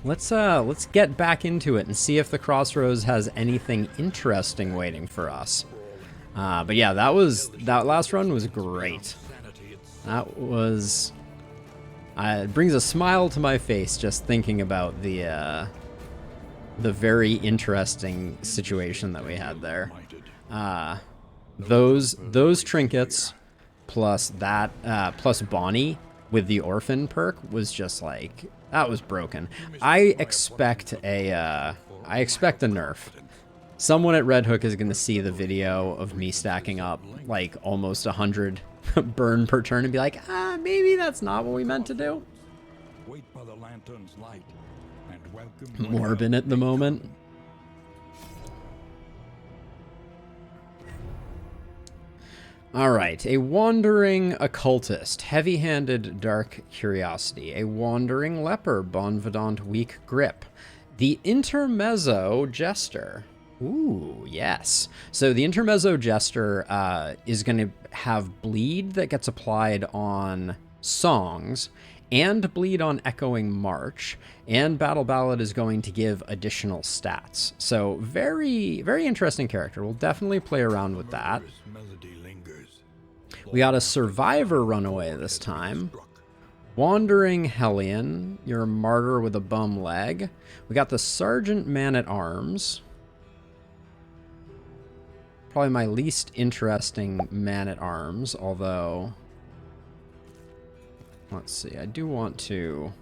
let's get back into it and see if the Crossroads has anything interesting waiting for us. But yeah, that last run was great. That was it brings a smile to my face just thinking about the very interesting situation that we had there. Those trinkets plus that plus Bonnie with the orphan perk was just like, that was broken. I expect a nerf. Someone at Red Hook is going to see the video of me stacking up like almost 100 burn per turn and be like, maybe that's not what we meant to do. Wait by the lantern's light and welcome Morbin at the moment. All right, a wandering occultist, heavy-handed dark curiosity, a wandering leper, bon vivant weak grip, the Intermezzo jester. Ooh, yes. So the Intermezzo jester is going to have bleed that gets applied on songs and bleed on echoing march, and battle ballad is going to give additional stats. So very, very interesting character. We'll definitely play around with that. We got a survivor runaway this time. Wandering Hellion, you're a martyr with a bum leg. We got the Sergeant Man-at-Arms. Probably my least interesting Man-at-Arms, although... Let's see, I do want to...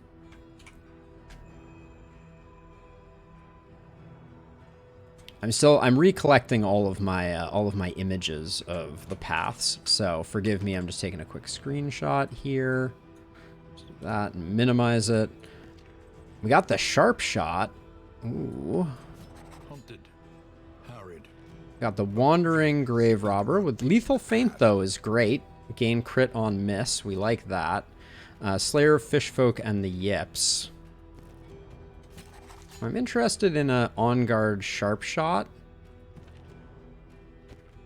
I'm recollecting all of my images of the paths, so forgive me, I'm just taking a quick screenshot here. Just do that and minimize it. We got the sharp shot. Ooh. Hunted, harried. Got the wandering grave robber with lethal feint though is great. Gain crit on miss, we like that. Slayer of Fishfolk and the Yips. I'm interested in a on-guard sharp shot.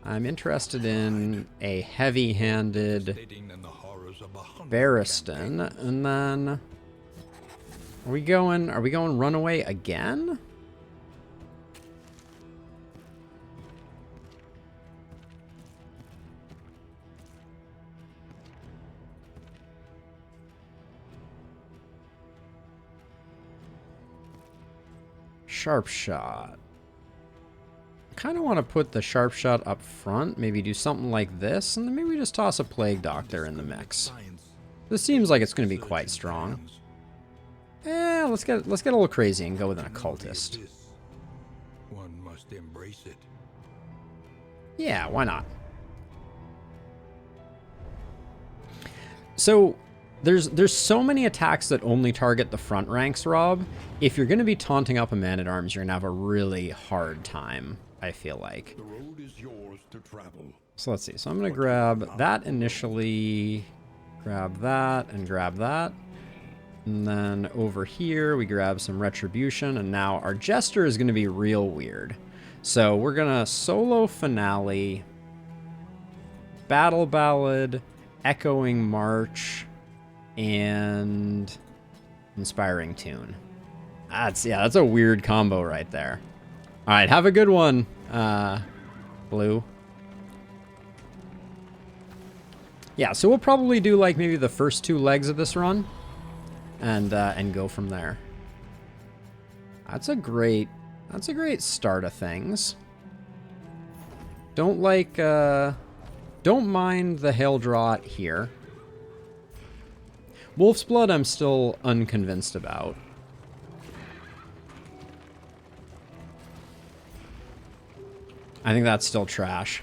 I'm interested in a heavy-handed Barristan, and then are we going runaway again? Sharp shot. Kind of want to put the sharp shot up front, maybe do something like this, and then maybe just toss a plague doctor in the mix. This seems like it's going to be quite strong. Let's get a little crazy and go with an occultist. One must embrace it. Yeah, why not? So there's so many attacks that only target the front ranks, Rob. If you're going to be taunting up a man-at-arms, you're going to have a really hard time, I feel like. The road is yours to travel. So let's see. So I'm going to grab that initially, grab that, and grab that. And then over here, we grab some retribution, and now our jester is going to be real weird. So we're going to solo finale, battle ballad, echoing march, and inspiring tune. That's a weird combo right there. All right, have a good one, Blue. Yeah, so we'll probably do like maybe the first 2 legs of this run, and go from there. That's a great start of things. Don't mind the hail draught here. Wolf's Blood I'm still unconvinced about. I think that's still trash.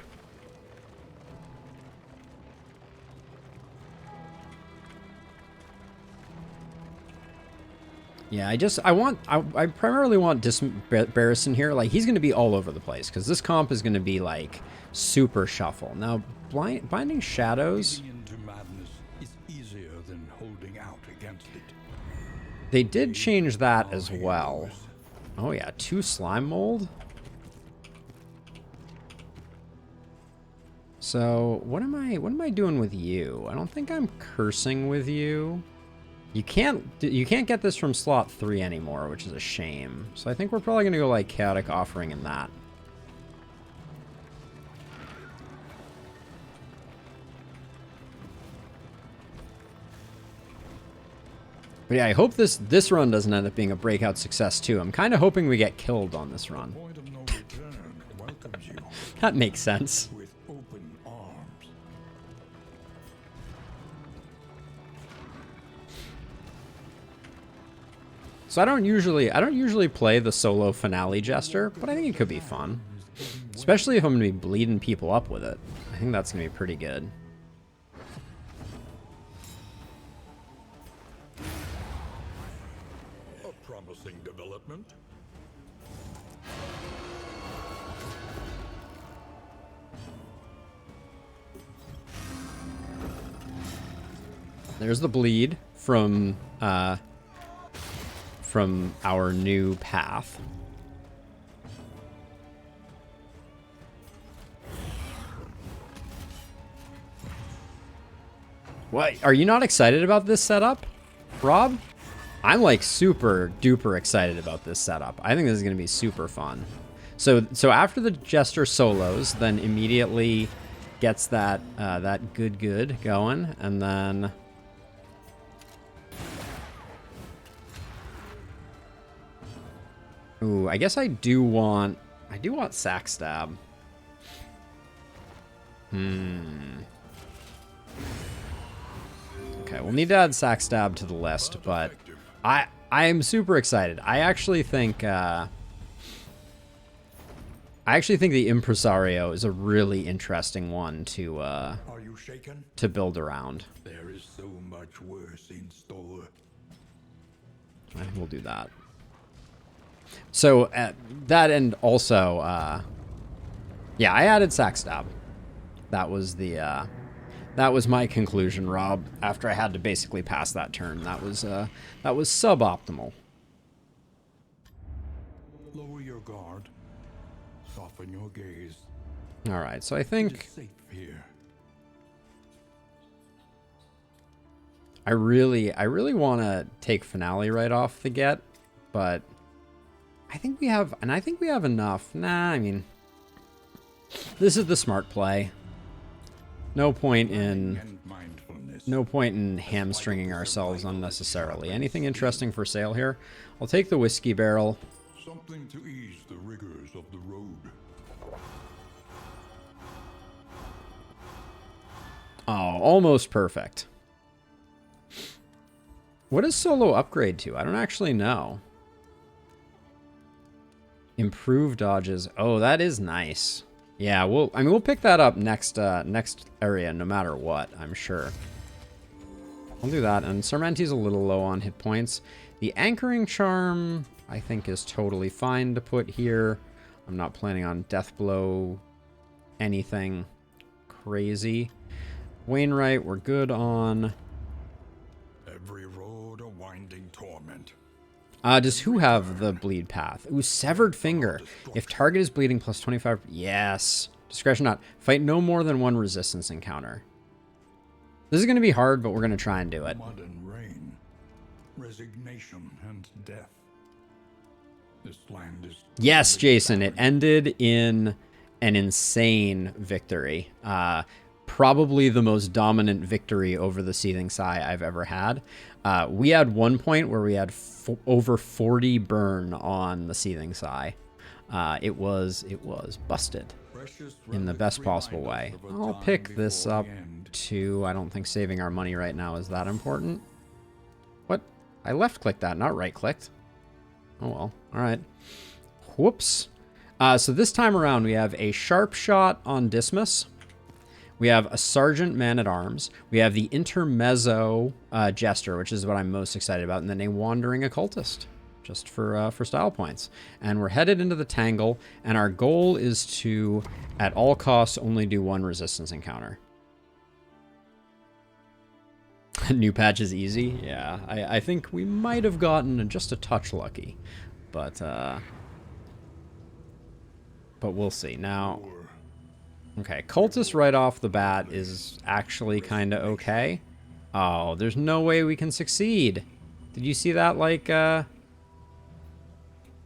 Yeah, I primarily want Barristan here. Like, he's going to be all over the place, because this comp is going to be, like, super shuffle. Now, Binding Shadows... They did change that as well. Oh yeah, 2 slime mold. So what am I doing with you? I don't think I'm cursing with you. You can't get this from slot 3 anymore, which is a shame. So I think we're probably going to go like Chaotic Offering in that. But yeah, I hope this run doesn't end up being a breakout success too. I'm kind of hoping we get killed on this run. Point of no return welcomes you That makes sense. with open arms. So I don't usually play the solo finale jester, but I think it could be fun. Especially if I'm going to be bleeding people up with it. I think that's going to be pretty good. A promising development. There's the bleed from our new path. What? Are you not excited about this setup, Rob? I'm like super duper excited about this setup. I think this is going to be super fun. So after the Jester solos, then immediately gets that that good going, and then ooh, I guess I do want sack stab. Okay, we'll need to add sack stab to the list, but I am super excited. I actually think the Impresario is a really interesting one to Are you shaken? to build around. There is so much worse in store. I think we'll do that. So at that end also, yeah, I added sack stab. That was the that was my conclusion, Rob. After I had to basically pass that turn, that was suboptimal. Lower your guard. Soften your gaze. All right, so I It think is safe here. I really want to take finale right off the get, but I think we have enough. Nah, I mean, this is the smart play. No point in hamstringing ourselves unnecessarily. Anything interesting for sale here? I'll take the whiskey barrel. Something to ease the rigors of the road. Oh, almost perfect. What does solo upgrade to? I don't actually know. Improve dodges. Oh, that is nice. Yeah, we'll pick that up next area no matter what, I'm sure. I'll do that. And Sarmenti's a little low on hit points. The anchoring charm I think is totally fine to put here. I'm not planning on death blow anything crazy. Wainwright, we're good on. Every road a winding torment. Does who have the bleed path? Ooh, severed finger. If target is bleeding plus 25. Yes. Discretion not. Fight no more than one resistance encounter. This is going to be hard, but we're going to try and do it. Mud and rain. Resignation and death. This land is... Yes, Jason. It ended in an insane victory. Probably the most dominant victory over the Seething Sigh I've ever had. We had one point where we had over 40 burn on the Seething Sigh. It was busted in the best possible way. I'll pick this up too. I don't think saving our money right now is that important. What? I left-clicked that, not right-clicked. Oh well. All right. Whoops. So this time around, we have a sharp shot on Dismas. We have a Sergeant Man-at-Arms. We have the Intermezzo Jester, which is what I'm most excited about, and then a Wandering Occultist, just for style points. And we're headed into the Tangle, and our goal is to, at all costs, only do one resistance encounter. New patch is easy? Yeah, I think we might have gotten just a touch lucky, but we'll see. Now... Okay, Cultist right off the bat is actually kind of okay. Oh, there's no way we can succeed. Did you see that, like,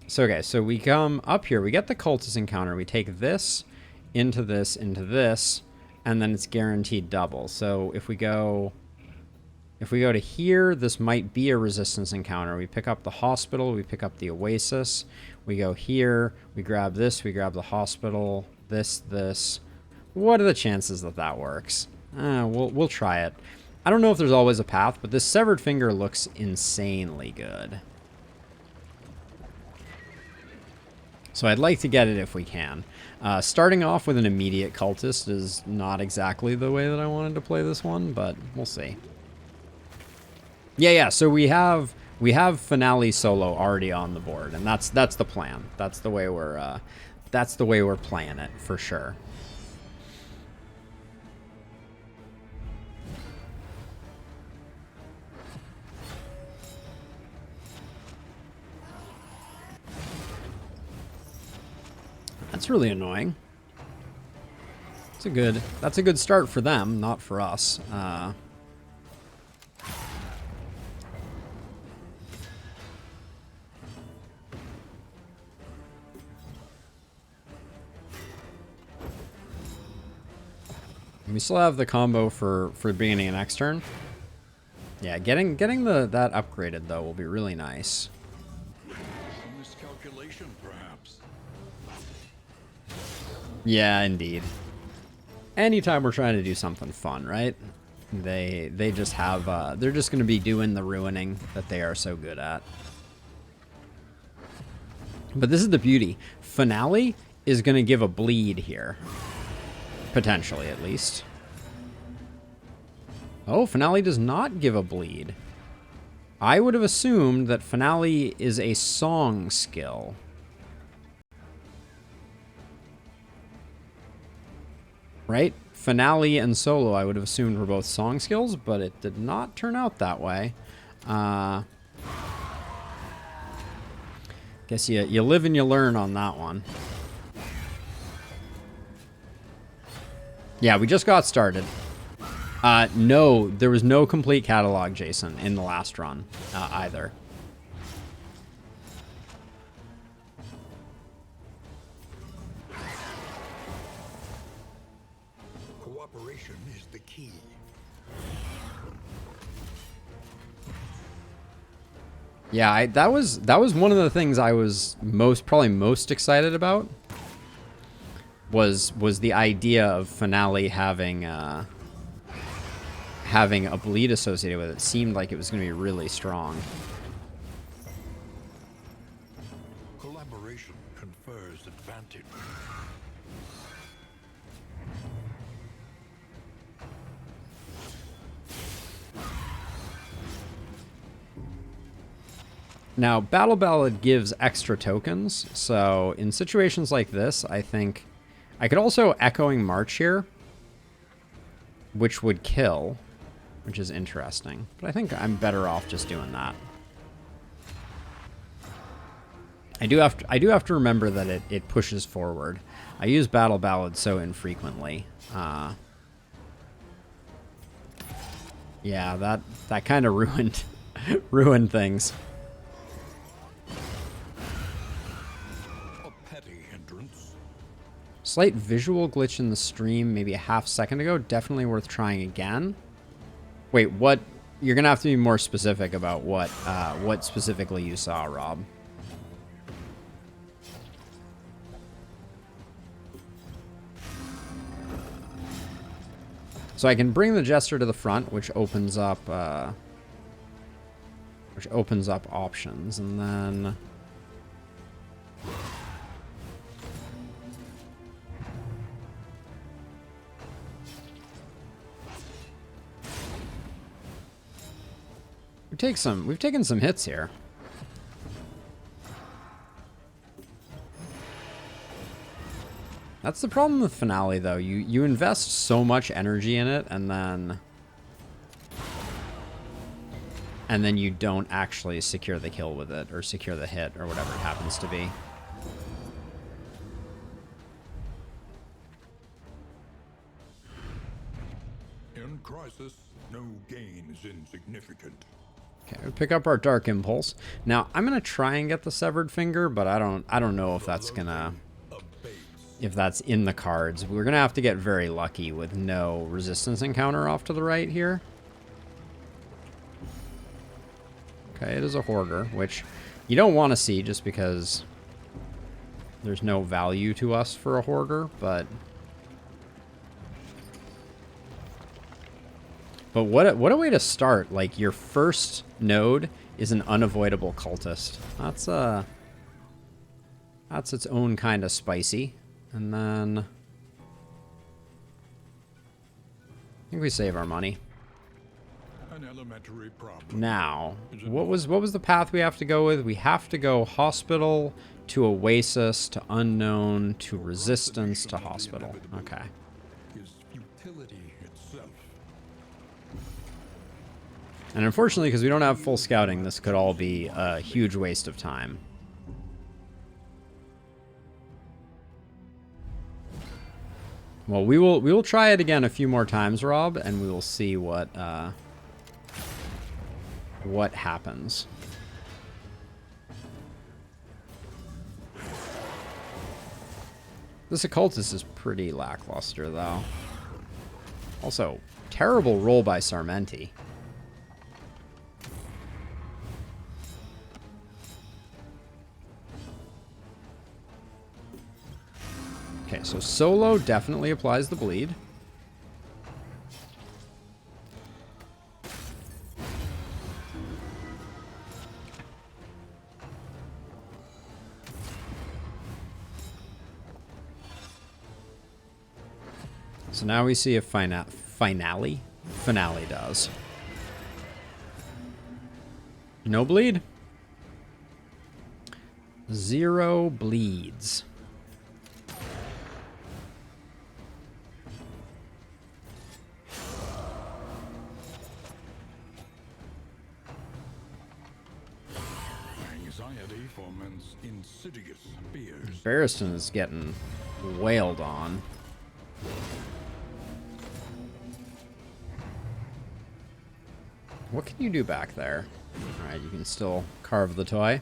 So, okay, so we come up here. We get the cultist encounter. We take this, into this, and then it's guaranteed double. So if we go to here, this might be a resistance encounter. We pick up the hospital. We pick up the oasis. We go here. We grab this. We grab the hospital. This. What are the chances that that works? We'll try it. I don't know if there's always a path, but this severed finger looks insanely good. So I'd like to get it if we can. Starting off with an immediate cultist is not exactly the way that I wanted to play this one, but we'll see. Yeah. So we have finale solo already on the board, and that's the plan. That's the way we're playing it for sure. That's really annoying. That's a good start for them, not for us. We still have the combo for beginning an next turn. Yeah, getting that upgraded though will be really nice. Miscalculation, perhaps. Yeah, indeed. Anytime we're trying to do something fun, right? They just have they're just going to be doing the ruining that they are so good at. But this is the beauty. Finale is going to give a bleed here. Potentially, at least. Oh, Finale does not give a bleed. I would have assumed that Finale is a song skill. Right? Finale and Solo, I would have assumed were both song skills, but it did not turn out that way. Guess you live and you learn on that one. Yeah, we just got started. No, there was no complete catalog, Jason, in the last run either. Cooperation is the key. Yeah, that was one of the things I was probably most excited about. Was the idea of Finale having a bleed associated with it. It seemed like it was going to be really strong. Collaboration confers advantage. Now, Battle Ballad gives extra tokens, so in situations like this, I think I could also Echoing March here, which would kill, which is interesting. But I think I'm better off just doing that. I do have to remember that it pushes forward. I use Battle Ballad so infrequently. Yeah, that kind of ruined things. Slight visual glitch in the stream maybe a half second ago. Definitely worth trying again. Wait, what? You're going to have to be more specific about what specifically you saw, Rob. So I can bring the Jester to the front, which opens up options, and then... We've taken some hits here. That's the problem with Finale, though. You invest so much energy in it, and then you don't actually secure the kill with it, or secure the hit, or whatever it happens to be. In crisis. crisis, no gain is insignificant. Okay, we pick up our Dark Impulse. Now, I'm gonna try and get the Severed Finger, but I don't know if that's gonna... if that's in the cards. We're gonna have to get very lucky with no resistance encounter off to the right here. Okay, it is a Hoarder, which you don't want to see just because there's no value to us for a Hoarder, but what a way to start. Like, your first node is an unavoidable cultist. That's its own kind of spicy. And then I think we save our money. An elementary problem. Now, what was the path we have to go with? We have to go Hospital to Oasis to Unknown to Resistance to Hospital. Okay. Is futility itself. And unfortunately, because we don't have full scouting, this could all be a huge waste of time. Well, we will try it again a few more times, Rob, and we will see what happens. This occultist is pretty lackluster, though. Also, terrible roll by Sarmenti. Okay, so Solo definitely applies the bleed. So now we see if Finale does. No bleed. 0 bleeds. Anxiety foments insidious fears. Barristan is getting wailed on. What can you do back there? Alright, you can still carve the toy.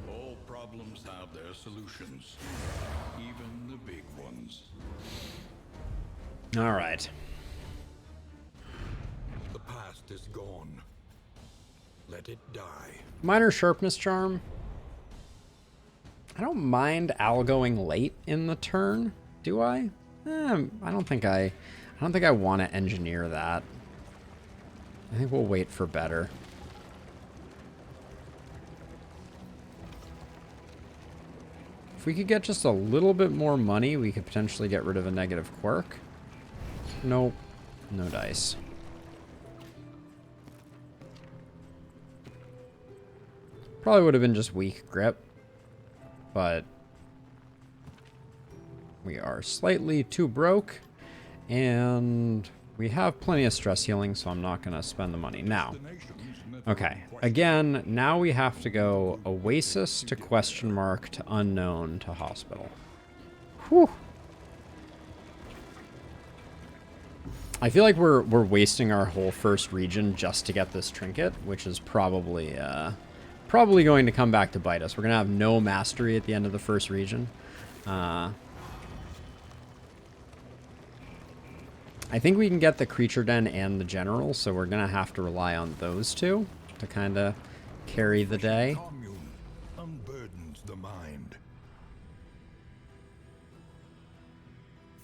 All problems have their solutions, even the big ones. Alright. The past is gone. Let it die. Minor Sharpness Charm. I don't mind Al going late in the turn, do I? I don't think I want to engineer that. I think we'll wait for better. If we could get just a little bit more money, we could potentially get rid of a negative quirk. Nope. No dice. Probably would have been just weak grip, but we are slightly too broke, and we have plenty of stress healing, so I'm not going to spend the money now. Okay, again, now we have to go Oasis to question mark to Unknown to Hospital. Whew. I feel like we're wasting our whole first region just to get this trinket, which is probably going to come back to bite us. We're going to have no mastery at the end of the first region. I think we can get the Creature Den and the General, so we're going to have to rely on those two to kind of carry the day. Commune unburdens the mind.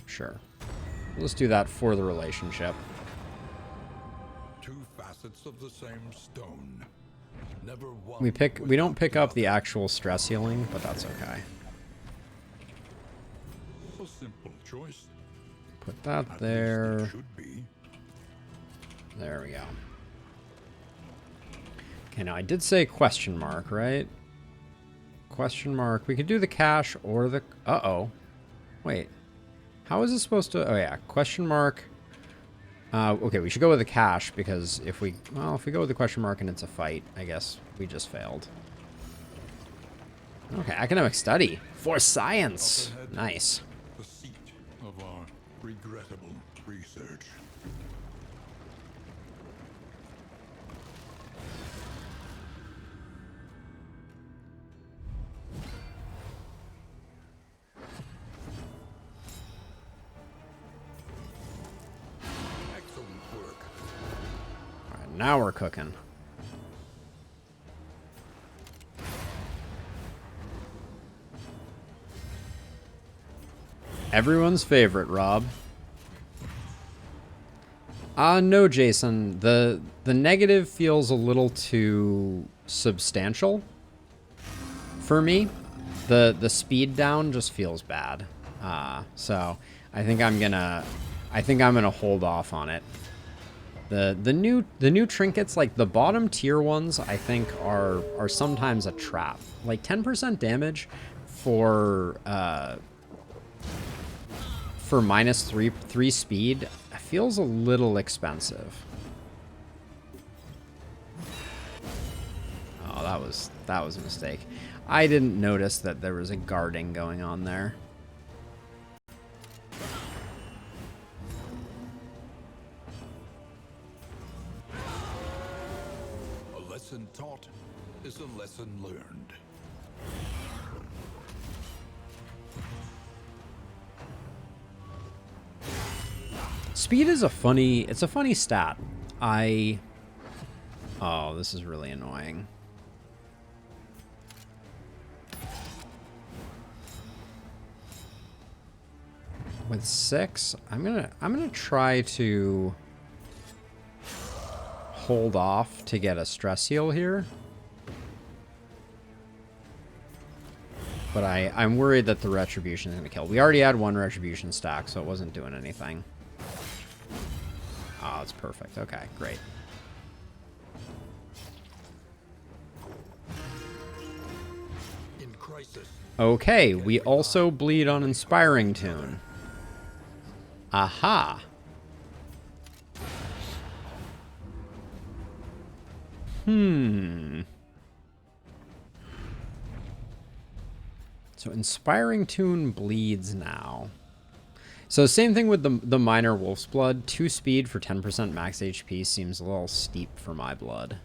Sure. Let's do that for the relationship. Two facets of the same stone. Never one. We don't pick up the actual stress healing, but that's okay. A simple choice. Put that At there. least it should be. There we go. Okay, now I did say question mark, right? Question mark. We could do the cash or the... Uh-oh. Wait. How is it supposed to... Oh, yeah. Question mark. Okay, we should go with the cash because if we... Well, if we go with the question mark and it's a fight, I guess we just failed. Okay, academic study. For science. Nice. The seat of our regrettable research. Excellent work. All right, now we're cooking. Everyone's favorite, Rob. No, Jason. The negative feels a little too substantial for me. The speed down just feels bad. So I think I'm gonna hold off on it. The new trinkets, like the bottom tier ones, I think are sometimes a trap. Like 10% damage for minus three speed feels a little expensive. Oh, that was a mistake. I didn't notice that there was a guarding going on there. A lesson taught is a lesson learned. Speed is a funny stat. Oh, this is really annoying. With 6, I'm gonna try to hold off to get a stress heal here. But I'm worried that the retribution is gonna kill. We already had one retribution stack, so it wasn't doing anything. Oh, it's perfect. Okay, great. In crisis. Okay, we also bleed on Inspiring Tune. Aha. So Inspiring Tune bleeds now. So same thing with the minor Wolf's Blood. 2 speed for 10% max HP seems a little steep for my blood.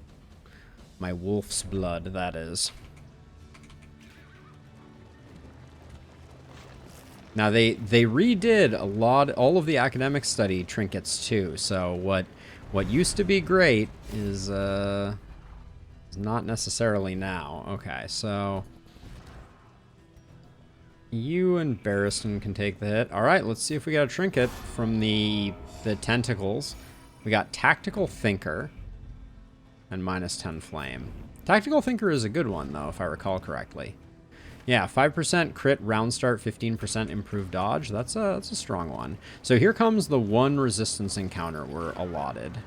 My wolf's blood, that is. Now they redid all of the academic study trinkets too. So what used to be great is not necessarily now. Okay, so you and Barristan can take the hit. All right, let's see if we got a trinket from the tentacles. We got Tactical Thinker and minus 10 flame. Tactical Thinker is a good one though, if I recall correctly. Yeah, 5% crit round start, 15% improved dodge. That's a strong one. So here comes the one resistance encounter we're allotted.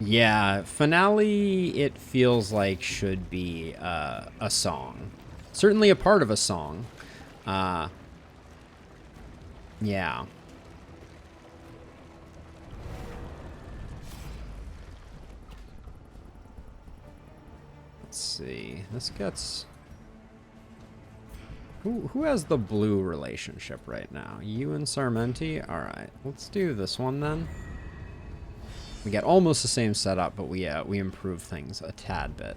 Yeah, finale, it feels like should be a song. Certainly a part of a song. Yeah. Let's see. This gets... Who has the blue relationship right now? You and Sarmenti? Alright, let's do this one then. We get almost the same setup, but we improve things a tad bit.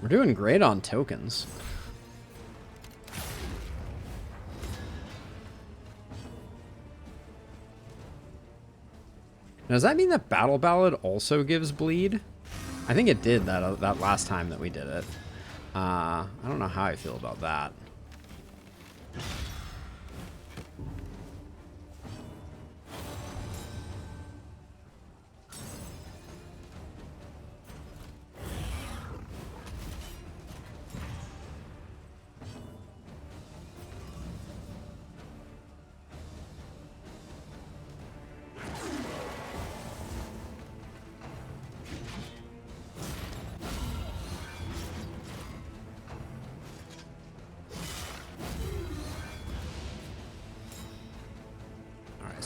We're doing great on tokens. Now, does that mean that Battle Ballad also gives bleed? I think it did that last time that we did it. I don't know how I feel about that.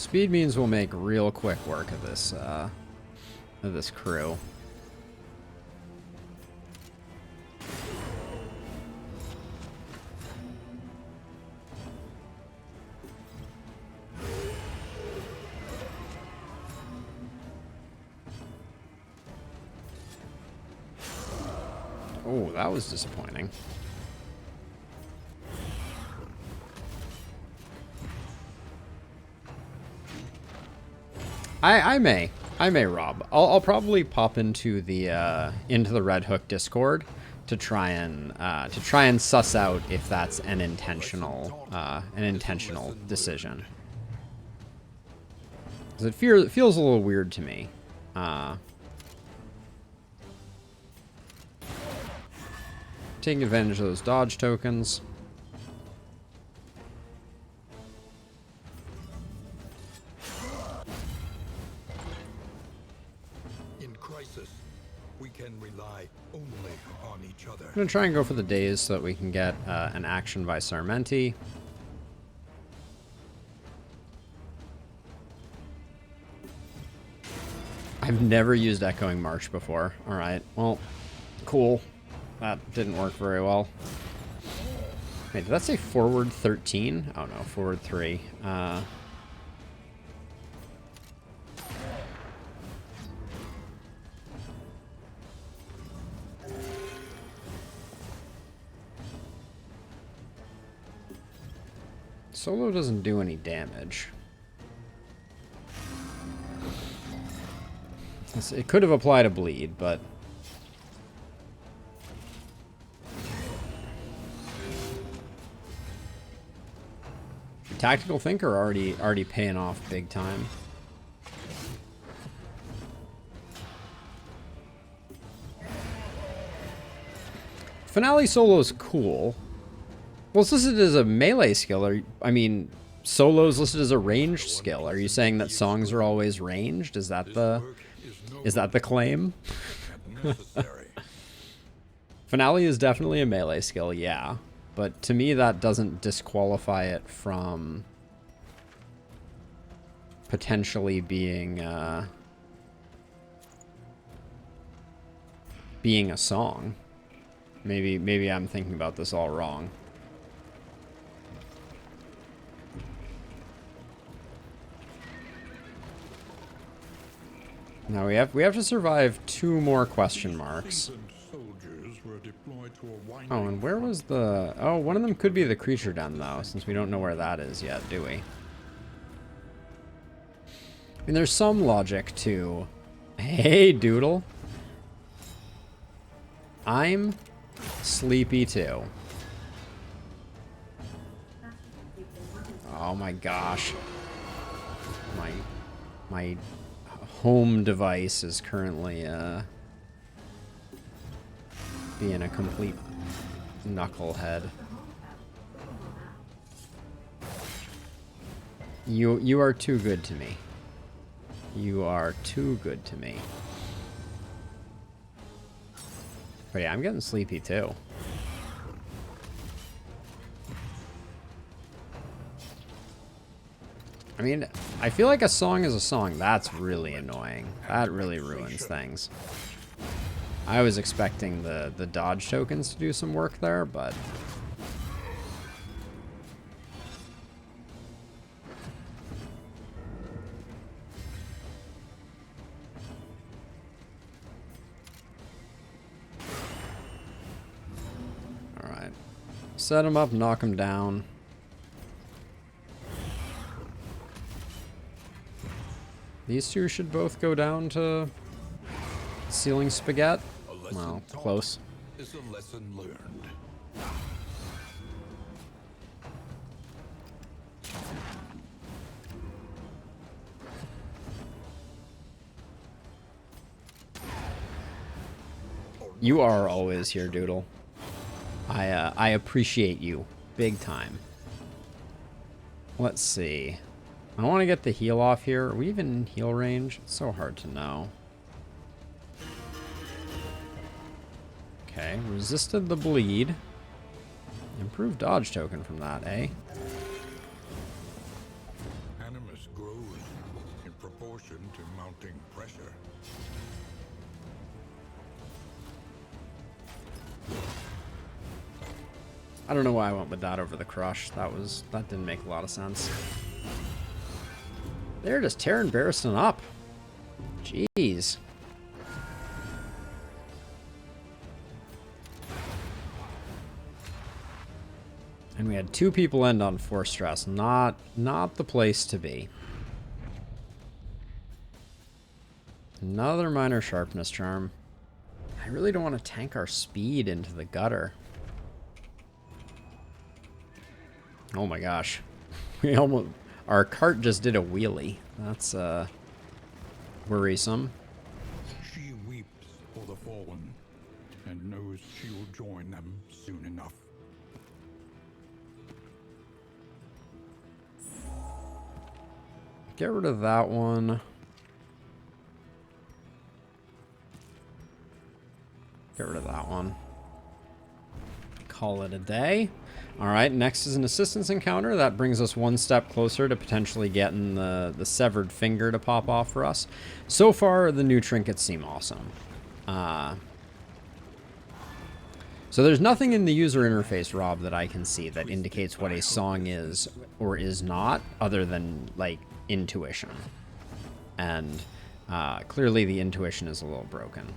Speed means we'll make real quick work of this crew. Oh, that was disappointing. I may, Rob. I'll probably pop into the Red Hook Discord to try and suss out if that's an intentional decision. 'Cause it feels a little weird to me. Taking advantage of those dodge tokens. In crisis, we can rely only on each other. I'm gonna try and go for the daze so that we can get an action by Sarmenti. I've never used Echoing March before. Alright, well, cool. That didn't work very well. Wait, did that say forward 13? Oh no, forward 3. Solo doesn't do any damage. It could have applied a bleed, but... Tactical Thinker already paying off big time. Finale Solo's cool. Well, it's listed as a melee skill. I mean, Solo's listed as a ranged skill. Are you saying that songs are always ranged? Is that the claim? Finale is definitely a melee skill, yeah. But to me, that doesn't disqualify it from potentially being a song. Maybe I'm thinking about this all wrong. Now we have to survive 2 more question marks. Oh, and where was the... Oh, one of them could be the creature den, though, since we don't know where that is yet, do we? I mean, there's some logic to... Hey, Doodle. I'm sleepy, too. Oh, my gosh. My home device is currently, being a complete knucklehead. You are too good to me. You are too good to me. But yeah, I'm getting sleepy too. I mean, I feel like a song is a song. That's really annoying. That really ruins things. I was expecting the dodge tokens to do some work there, but... Alright. Set him up, knock him down. These 2 should both go down to ceiling spaghetti. Well, close. Is a lesson learned. You are always here, Doodle. I appreciate you big time. Let's see. I want to get the heal off here. Are we even in heal range? It's so hard to know. Okay, resisted the bleed. Improved dodge token from that, eh? Animus grows I don't know why I went with that over the crush. That didn't make a lot of sense. They're just tearing Barristan up. Jeez. And we had 2 people end on 4 stress. Not the place to be. Another minor sharpness charm. I really don't want to tank our speed into the gutter. Oh my gosh. Our cart just did a wheelie. That's worrisome. She weeps for the fallen and knows she will join them soon enough. Get rid of that one. Get rid of that one. Call it a day. Alright, next is an assistance encounter. That brings us 1 step closer to potentially getting the severed finger to pop off for us. So far, the new trinkets seem awesome. So there's nothing in the user interface, Rob, that I can see that indicates what a song is or is not, other than, like, intuition. And clearly the intuition is a little broken.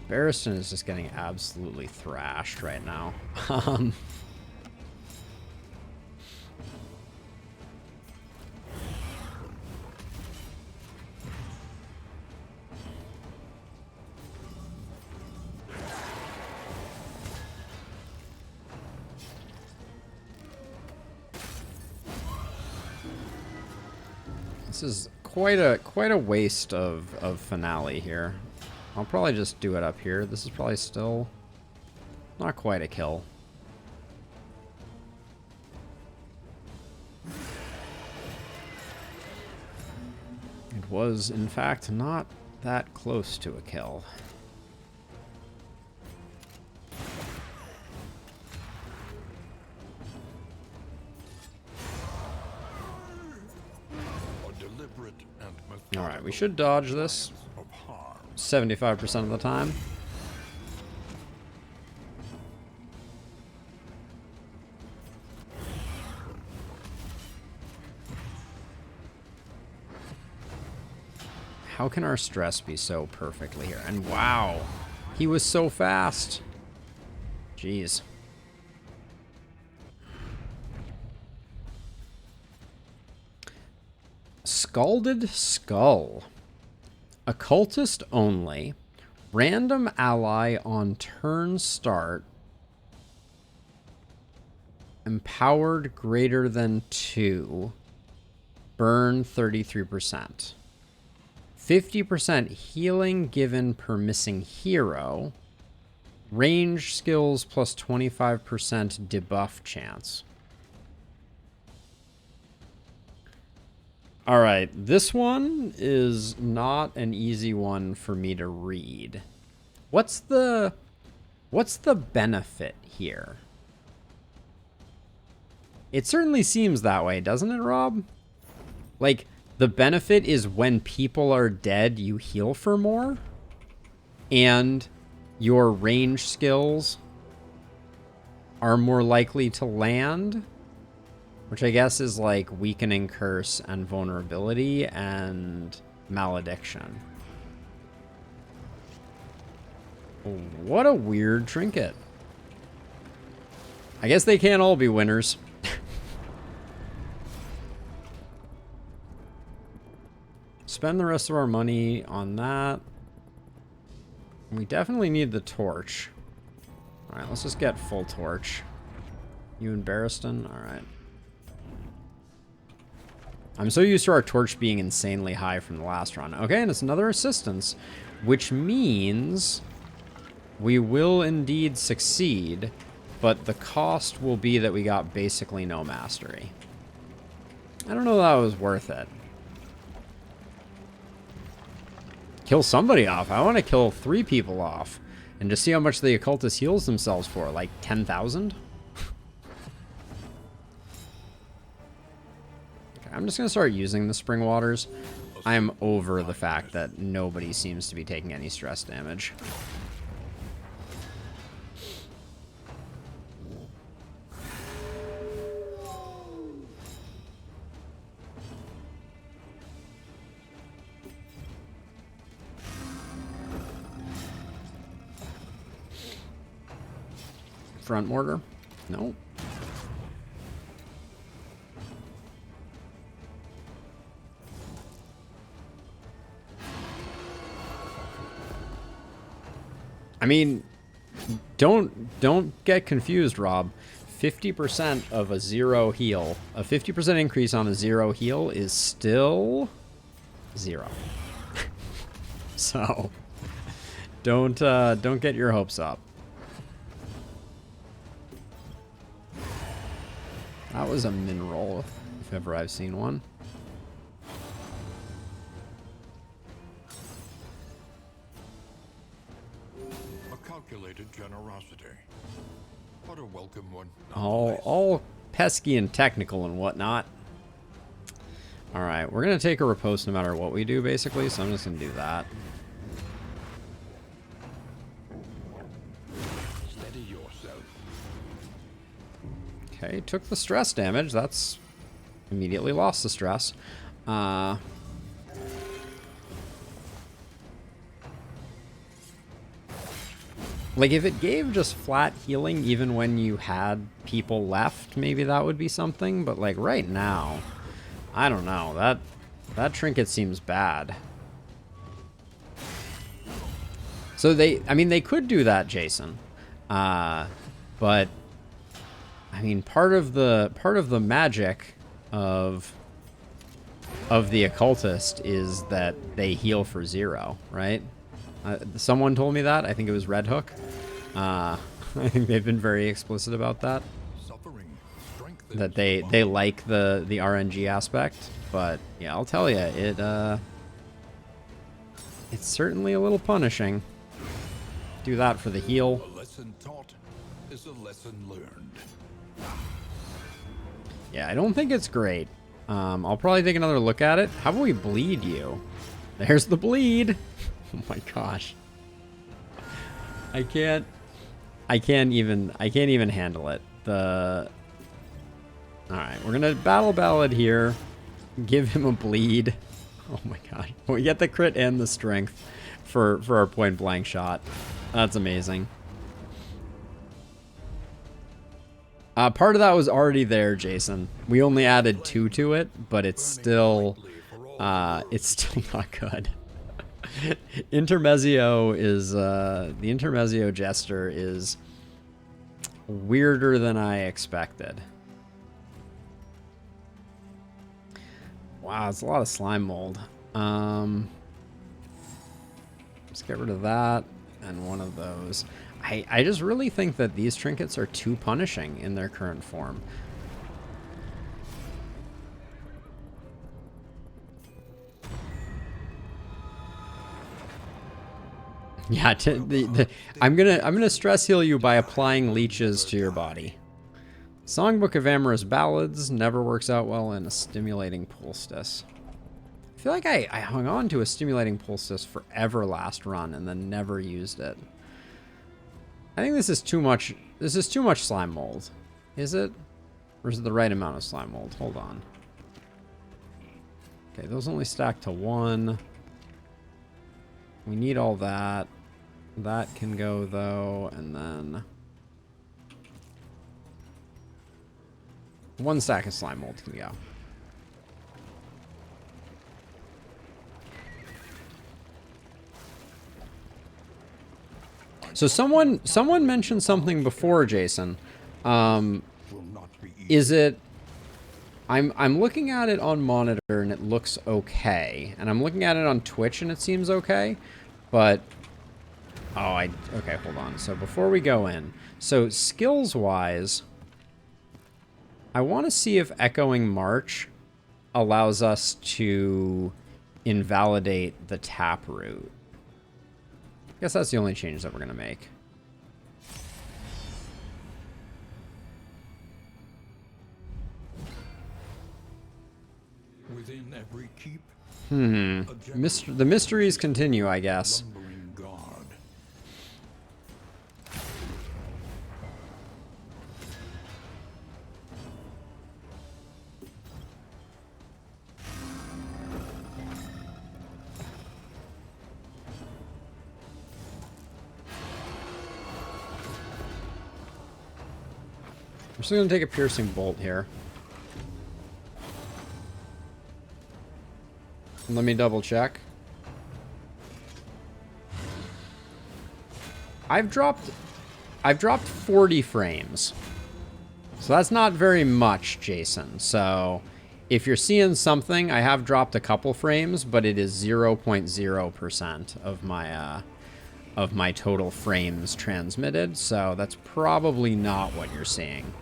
Barristan is just getting absolutely thrashed right now. This is quite a waste of finale here. I'll probably just do it up here. This is probably still not quite a kill. It was, in fact, not that close to a kill. Alright, we should dodge this 75% of the time. How can our stress be so perfectly here? And wow, he was so fast. Jeez. Scalded Skull. Occultist only. Random ally on turn start. Empowered greater than 2. Burn 33%. 50% healing given per missing hero. Range skills plus 25% debuff chance. All right, this one is not an easy one for me to read. What's the benefit here? It certainly seems that way, doesn't it, Rob? Like, the benefit is when people are dead, you heal for more, and your range skills are more likely to land. Which I guess is like Weakening Curse and Vulnerability and Malediction. What a weird trinket. I guess they can't all be winners. Spend the rest of our money on that. We definitely need the torch. Alright, let's just get full torch. You and Barristan? Alright. I'm so used to our torch being insanely high from the last run. Okay, and it's another assistance, which means we will indeed succeed, but the cost will be that we got basically no mastery. I don't know if that was worth it. Kill somebody off. I want to kill 3 people off. And just see how much the occultist heals themselves for, like 10,000? Okay, I'm just gonna start using the spring waters. I'm over the fact that nobody seems to be taking any stress damage. Front mortar? No. I mean, don't get confused, Rob. 50% of a 0 heal, a 50% increase on a 0 heal is still 0. So don't get your hopes up. That was a min roll, if ever I've seen one. A calculated generosity. What a welcome one. All pesky and technical and whatnot. All right, we're gonna take a riposte no matter what we do, basically. So I'm just gonna do that. Steady yourself. Okay, took the stress damage. That's immediately lost the stress. Like, if it gave just flat healing even when you had people left, maybe that would be something. But, like, right now, I don't know. That trinket seems bad. So I mean, they could do that, Jason. But, I mean, part of the magic of the occultist is that they heal for 0, right? Someone told me that. I think it was Red Hook. I think they've been very explicit about that. That they like the RNG aspect. But yeah, I'll tell you, it's certainly a little punishing. Do that for the heal. A lesson taught is a lesson learned. Yeah, I don't think it's great. I'll probably take another look at it. How about we bleed you? There's the bleed. Oh my gosh. I can't even handle it. All right, we're gonna battle ballad here. Give him a bleed. Oh my god. We get the crit and the strength for our point blank shot. That's amazing. Part of that was already there, Jason. We only added 2 to it, but it's still not good. Intermezzo is the Intermezzo Jester is weirder than I expected. Wow, it's a lot of slime mold. Let's get rid of that and one of those. I just really think that these trinkets are too punishing in their current form. Yeah, I'm gonna stress heal you by applying leeches to your body. Songbook of Amorous Ballads never works out well in a stimulating poultice. I feel like I hung on to a stimulating poultice forever last run and then never used it. I think this is too much. This is too much slime mold. Is it? Or is it the right amount of slime mold? Hold on. Okay, those only stack to 1. We need all that. That can go, though, and then 1 stack of slime mold can go. So someone mentioned something before, Jason. Is it? I'm looking at it on monitor and it looks okay, and I'm looking at it on Twitch and it seems okay, but okay, hold on. So before we go in, so skills wise, I want to see if Echoing March allows us to invalidate the Taproot. Guess that's the only change that we're going to make. Within every keep, The mysteries continue, I guess. lumbering guard. I'm just going to take a piercing bolt here. Let me double check. I've dropped 40 frames. So that's not very much, Jason. So if you're seeing something, I have dropped a couple frames, but it is 0.0% of my total frames transmitted. So that's probably not what you're seeing.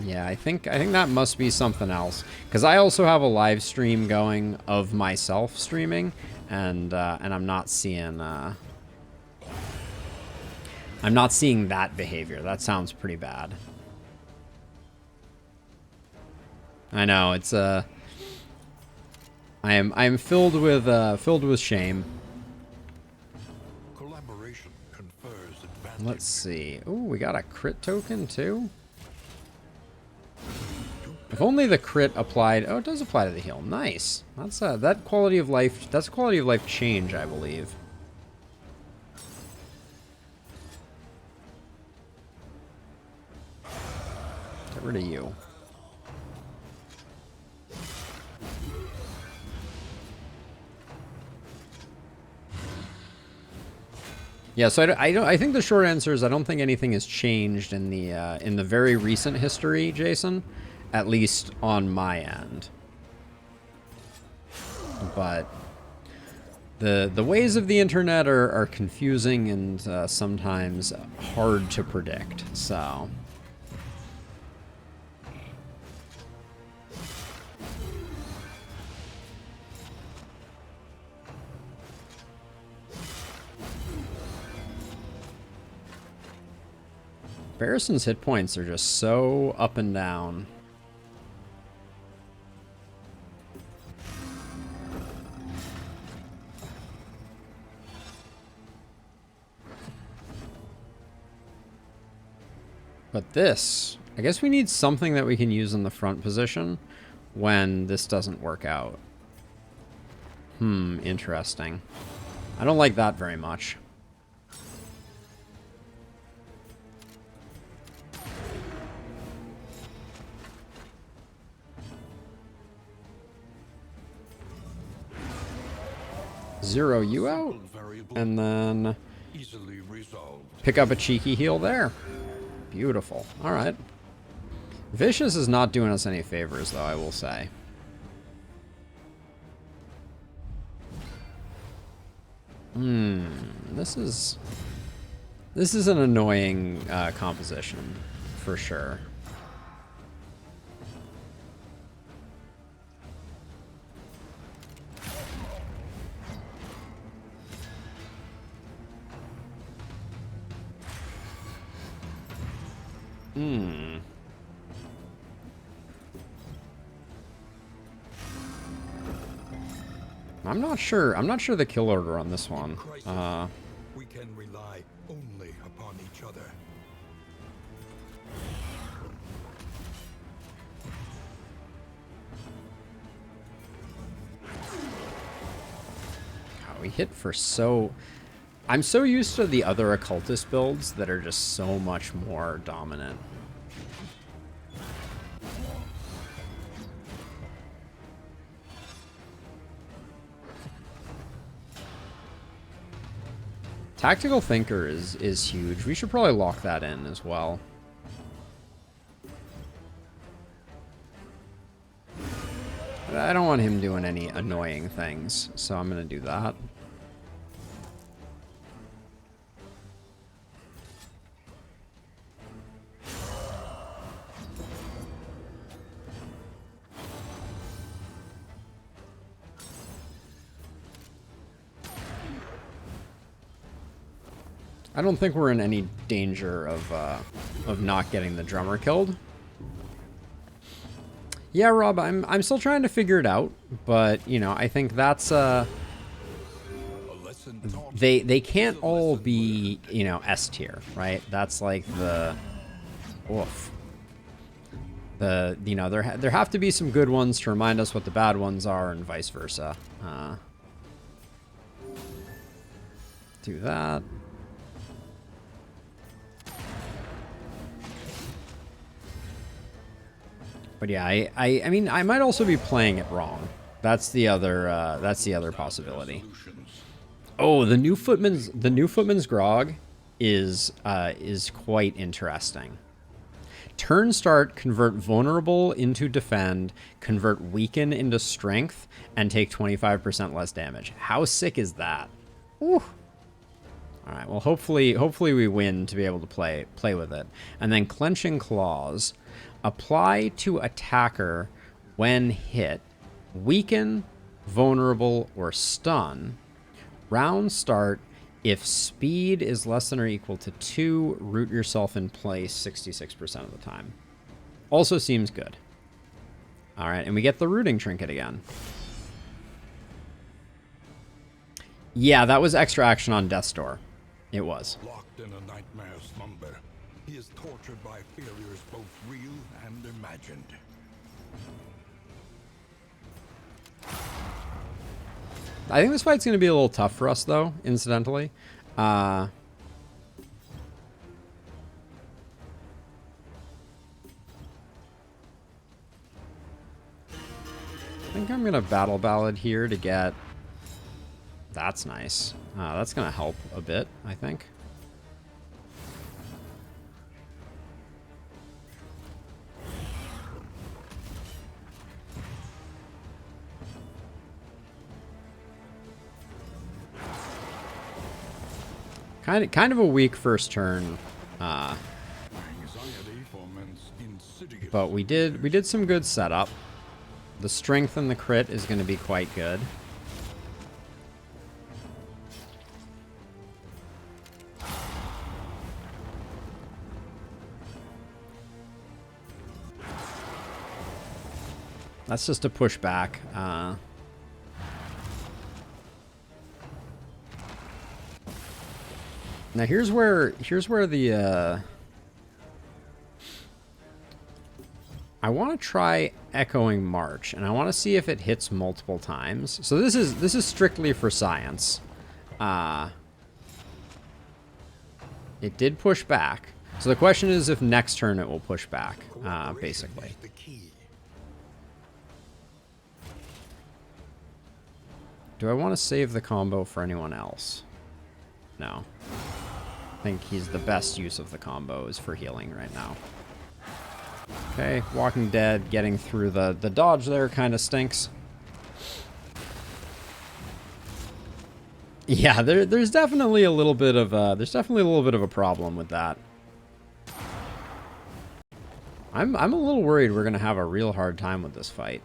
Yeah, I think that must be something else, because I also have a live stream going of myself streaming, and I'm not seeing that behavior. That sounds pretty bad. I know, it's I am filled with shame. Collaboration confers advantage. Let's see. Ooh, we got a crit token too. If only the crit applied. Oh, it does apply to the heal. Nice. That's that quality of life. That's a quality of life change, I believe. Get rid of you. Yeah, so I think the short answer is I don't think anything has changed in the very recent history, Jason, at least on my end. But the ways of the internet are confusing and sometimes hard to predict. So Barrison's hit points are just so up and down. But this, I guess we need something that we can use in the front position when this doesn't work out. Interesting. I don't like that very much. Zero you out, and then Easily resolved. pick up a cheeky heal there. Beautiful. All right. Vicious is not doing us any favors, though, I will say. This is an annoying composition, for sure. I'm not sure the kill order on this one. We can rely only upon each other. God, we hit for so... I'm so used to the other occultist builds that are just so much more dominant. Tactical Thinker is huge. We should probably lock that in as well. But I don't want him doing any annoying things, so I'm going to do that. I don't think we're in any danger of not getting the drummer killed. Yeah, Rob, I'm still trying to figure it out, but you know, I think that's they can't all be, you know, S tier, right? That's like the oof. The, you know, there have to be some good ones to remind us what the bad ones are, and vice versa. Do that. But yeah, I mean, I might also be playing it wrong. That's the other possibility. Oh, the new footman's grog is quite interesting. Turn start, convert vulnerable into defend, convert weaken into strength, and take 25% less damage. How sick is that? Woo. All right, well, hopefully we win to be able to play with it. And then clenching claws, apply to attacker when hit, weaken, vulnerable, or stun. Round start, if speed is less than or equal to 2, root yourself in place 66% of the time. Also seems good. All right, and we get the rooting trinket again. Yeah, that was extra action on Death's Door. It was. Locked in a nightmare slumber, he is tortured by failures both real and imagined. I think this fight's going to be a little tough for us, though, incidentally. I think I'm going to Battle Ballad here to get... That's nice. That's going to help a bit, I think. Kind of a weak first turn, but we did some good setup. The strength and the crit is going to be quite good. That's just a pushback. Now here's where the I want to try Echoing March, and I want to see if it hits multiple times. So this is strictly for science. It did push back. So the question is if next turn it will push back, basically. Do I want to save the combo for anyone else? No. I think he's the best use of the combo is for healing right now. Okay, Walking Dead getting through the dodge there kind of stinks. Yeah, there's definitely a little bit of a problem with that. I'm a little worried we're gonna have a real hard time with this fight.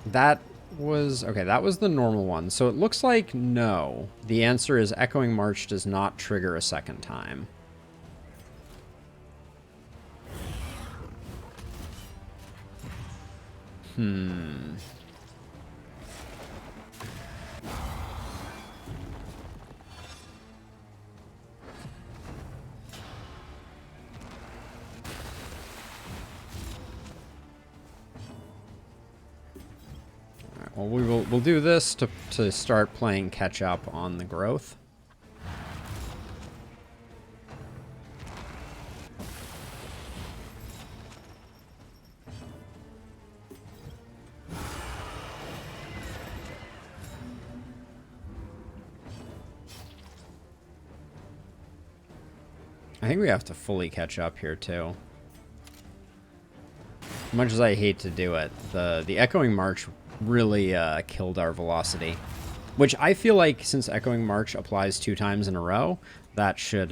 That was... Okay, that was the normal one. So it looks like no. The answer is Echoing March does not trigger a second time. Well, we'll do this to start playing catch up on the growth. I think we have to fully catch up here too. As much as I hate to do it, the Echoing March really killed our velocity. Which I feel like, since Echoing March applies 2 times in a row, that should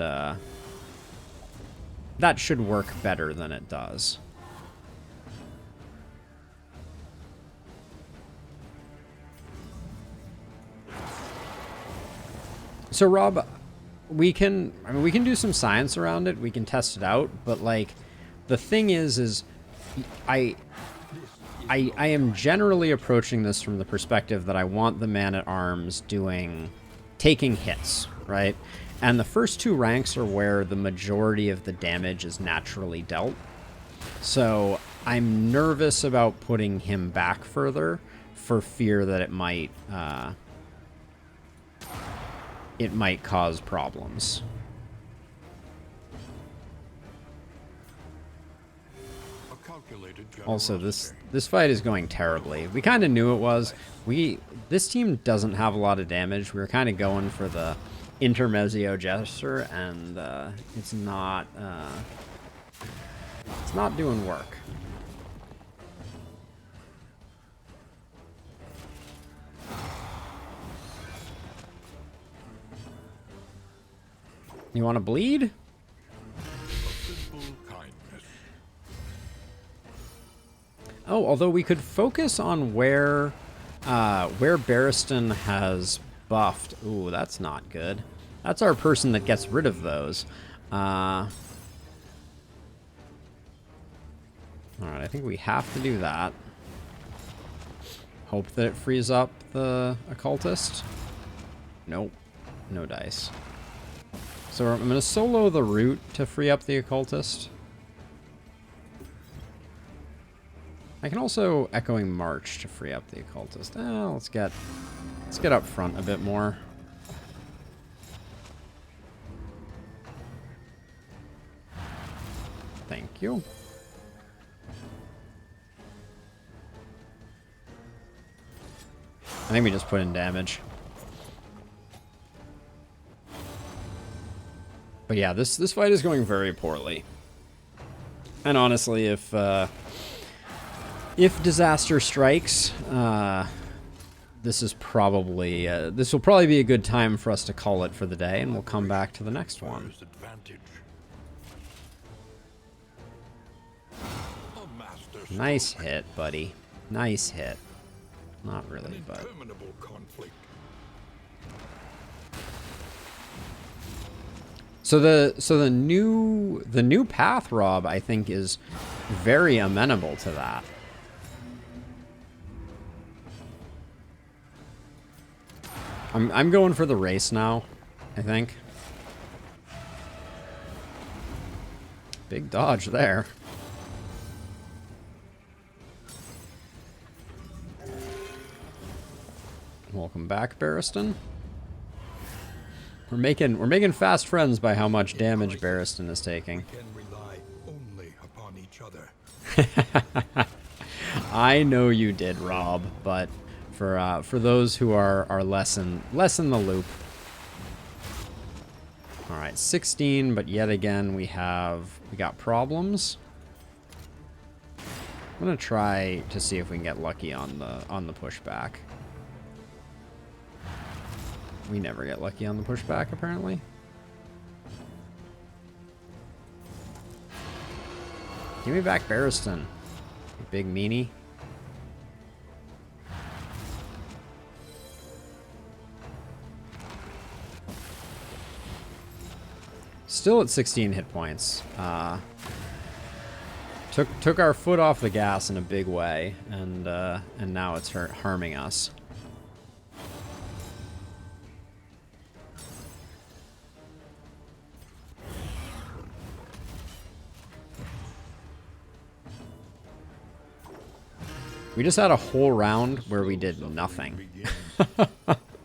work better than it does. So Rob, we can do some science around it. We can test it out, but like the thing is I am generally approaching this from the perspective that I want the man-at-arms taking hits, right? And the first 2 ranks are where the majority of the damage is naturally dealt. So I'm nervous about putting him back further for fear that it might cause problems. Also, this fight is going terribly. We kind of knew it was. This team doesn't have a lot of damage. We were kind of going for the Intermezzo gesture, and it's not doing work. You want to bleed? Oh, although we could focus on where Barristan has buffed. Ooh, that's not good. That's our person that gets rid of those. Alright, I think we have to do that. Hope that it frees up the occultist. Nope. No dice. So I'm going to solo the root to free up the occultist. I can also Echoing March to free up the occultist. Let's get up front a bit more. Thank you. I think we just put in damage. But yeah, this fight is going very poorly. And honestly, if disaster strikes, this will probably be a good time for us to call it for the day, and we'll come back to the next one. Nice hit, buddy. Nice hit. Not really, but. So the new path, Rob, I think is very amenable to that. I'm going for the race now, I think. Big dodge there. Welcome back, Barristan. We're making fast friends by how much damage Barristan is taking. We can rely only upon each other. I know you did, Rob, but for those who are less in the loop. All right, 16, but yet again we got problems. I'm gonna try to see if we can get lucky on the pushback. We never get lucky on the pushback, apparently. Give me back Barristan, you big meanie. Still at 16 hit points. Took our foot off the gas in a big way, and now it's harming us. We just had a whole round where we did nothing.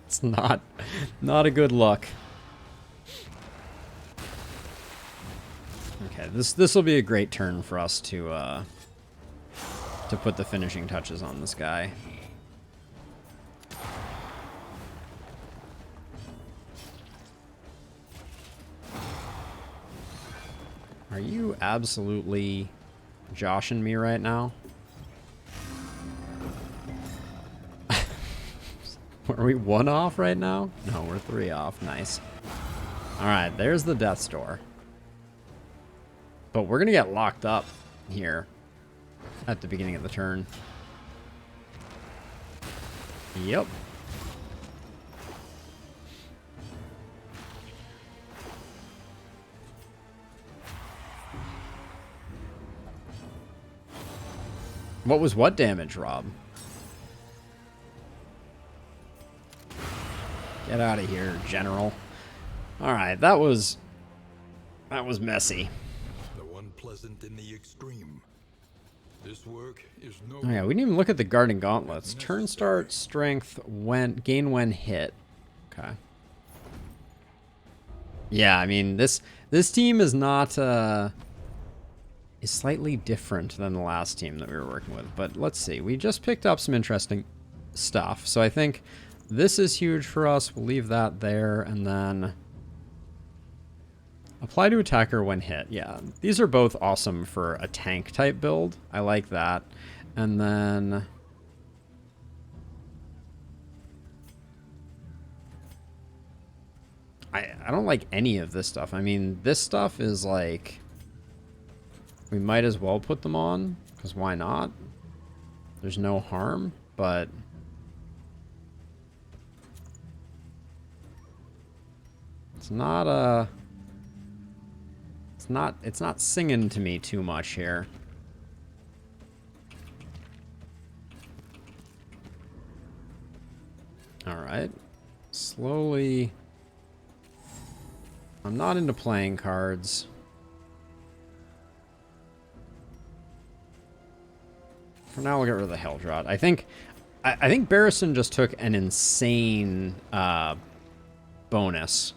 It's not a good look. Okay, this will be a great turn for us to put the finishing touches on this guy. Are you absolutely joshing me right now? Are we 1 off right now? No, we're 3 off. Nice. Alright, there's the death's door. But we're gonna get locked up here at the beginning of the turn. Yep. What was what damage, Rob? Get out of here, General. Alright, that was messy. Though unpleasant in the extreme, this work is no. Oh yeah, we didn't even look at the Guarding Gauntlets. Turn start, strength, gain when hit. Okay. Yeah, I mean, this team is not, is slightly different than the last team that we were working with. But let's see, we just picked up some interesting stuff. So I think this is huge for us. We'll leave that there, and then apply to attacker when hit. Yeah, these are both awesome for a tank type build. I like that. And then I don't like any of this stuff. I mean, this stuff is like, we might as well put them on, because why not? There's no harm, but it's not it's not singing to me too much here. All right, slowly. I'm not into playing cards. For now, we'll get rid of the Helldrot. I think Barrison just took an insane bonus.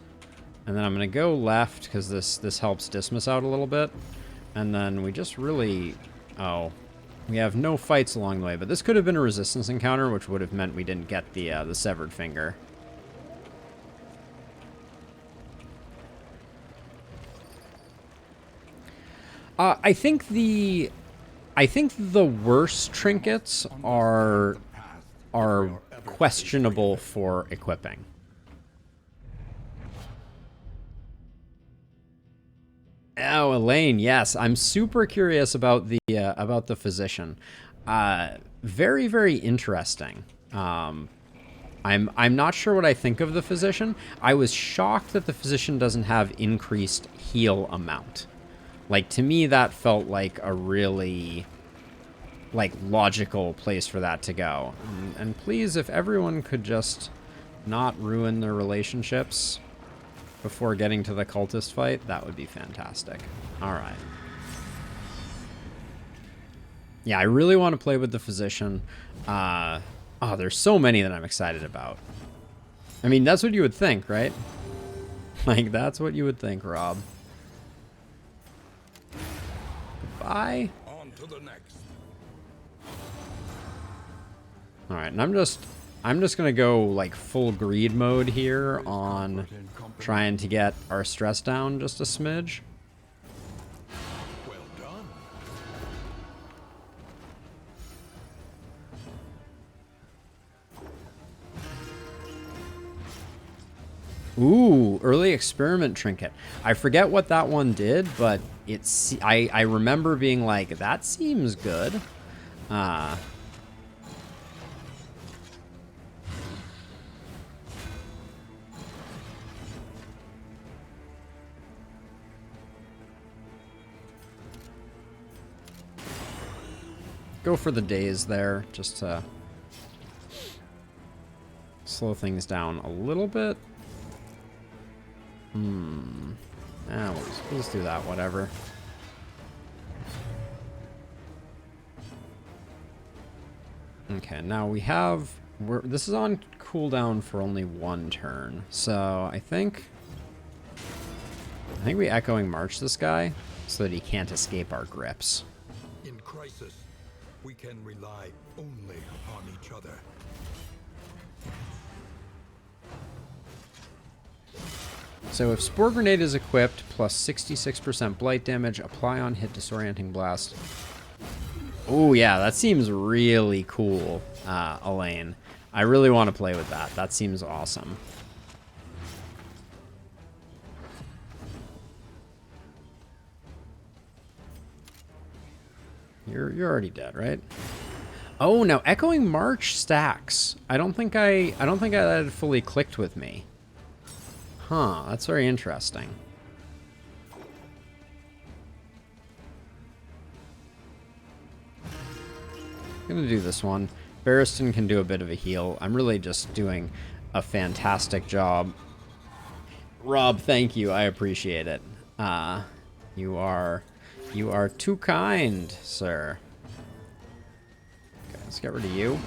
And then I'm going to go left because this helps Dismas out a little bit. And then we just really... Oh. We have no fights along the way. But this could have been a resistance encounter, which would have meant we didn't get the severed finger. I think the worst trinkets are questionable for equipping. Oh, Elaine, yes, I'm super curious about the physician. Very, very interesting. I'm not sure what I think of the physician. I was shocked that the physician doesn't have increased heal amount. Like, to me, that felt like a really, like, logical place for that to go. And please, if everyone could just not ruin their relationships before getting to the cultist fight, that would be fantastic. All right. Yeah, I really want to play with the physician. Oh, there's so many that I'm excited about. I mean, that's what you would think, right? Like, that's what you would think, Rob. Bye. On to the next. All right, and I'm just gonna go like full greed mode here on trying to get our stress down just a smidge. Well done. Ooh, early experiment trinket. I forget what that one did, but it's I remember being like, that seems good. Go for the days there, just to slow things down a little bit. We'll just do that, whatever. Okay, now we have... this is on cooldown for only 1 turn, so I think we Echoing March this guy so that he can't escape our grips. In crisis, we can rely only upon each other. So if Spore Grenade is equipped, plus 66% blight damage, apply on hit disorienting blast. Oh, yeah, that seems really cool, Elaine. I really want to play with that. That seems awesome. You're already dead, right? Oh, now Echoing March stacks. I don't think that had fully clicked with me. Huh, that's very interesting. I'm gonna do this one. Barristan can do a bit of a heal. I'm really just doing a fantastic job. Rob, thank you. I appreciate it. You are too kind, sir. Okay, let's get rid of you.